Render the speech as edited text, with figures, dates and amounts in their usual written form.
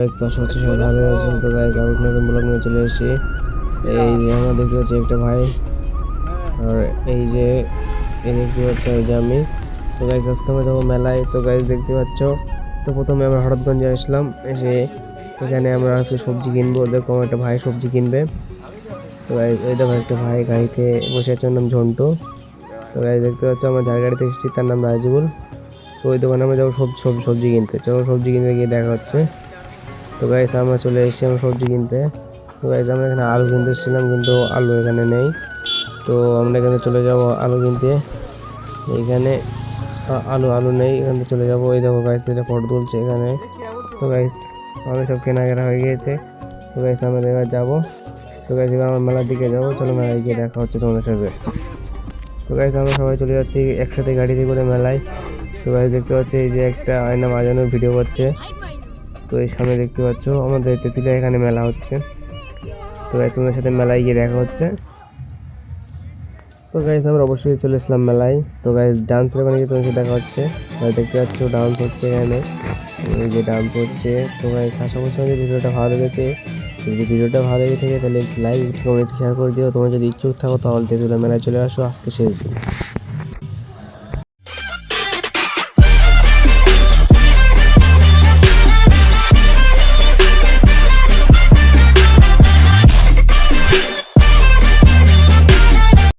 তো আশা করছি সবাই ভালো আছেন। তো গাইজ আমি নতুন ব্লগ নিয়ে চলে এসেছি। এই যে আমরা দেখতে পাচ্ছি একটা ভাই, আর এই যে দেখতে পাচ্ছি এই যে আমি। তো গাইজ আজকে আমরা যাবো মেলায়। তো গাইজ দেখতে পাচ্ছ, তো প্রথমে আমরা হরদগঞ্জে আসলাম। এসে এখানে আমরা আজকে সবজি কিনবো। দেখো আমার একটা ভাই সবজি কিনবে। তো গাইজ এই দেখো একটা ভাই গাড়িতে বসে আছে, ওর নাম ঝন্টু। তো গাইজ দেখতে পাচ্ছ আমরা যার গাড়িতে এসেছি তার নাম রাজিবুল। তো ওই দোকানে আমরা যাবো সবজি কিনতে। চলো সবজি কিনতে গিয়ে দেখা হচ্ছে। তো গাইস আমরা চলে এসেছি আমরা সবজি কিনতে। তো গাইস আমরা এখানে আলু কিনতে এসেছিলাম, কিন্তু আলু এখানে নেই। তো আমরা এখানে চলে যাব আলু কিনতে। এখানে আলু আলু নেই, এখান থেকে চলে যাবো। এই দেখো গাইস যেটা ফটো তুলছে এখানে। তো গাইস আমাদের সব কেনাকাটা হয়ে গিয়েছে। তো গাইস আমরা এবার যাবো। তো গাইস এবার আমরা মেলার দিকে যাবো। চলো মেলায় গিয়ে দেখা হচ্ছে তোমাদের সাথে। তো গাইস আমরা সবাই চলে যাচ্ছি একসাথে গাড়িতে করে মেলায়। তো গাইস দেখতে পাচ্ছি এই যে একটা আয়না মাজানোর ভিডিও করছে। তো এই সামনে দেখতে পাচ্ছ আমাদের তেঁতুলিয়া এখানে মেলা হচ্ছে। তো গাইস তোমাদের সাথে মেলায় গিয়ে দেখা হচ্ছে। তো গাইস আমরা অবশ্যই চলে এসলাম মেলায়। তো গাইস ডান্সের ওখানে গিয়ে তোমাদের সাথে দেখা হচ্ছে। দেখতে পাচ্ছ ডান্স হচ্ছে এখানে, এই যে ডান্স হচ্ছে। তো গাইস আশা করছি আমাদের ভিডিওটা ভালো লেগেছে। যদি ভিডিওটা ভালো লেগে থাকে তাহলে লাইক কমেন্ট শেয়ার করে দিও। তোমরা যদি ইচ্ছুক থাকো তাহলে তেঁতুলিয়া মেলায় চলে আসো, আজকে শেষ দিন।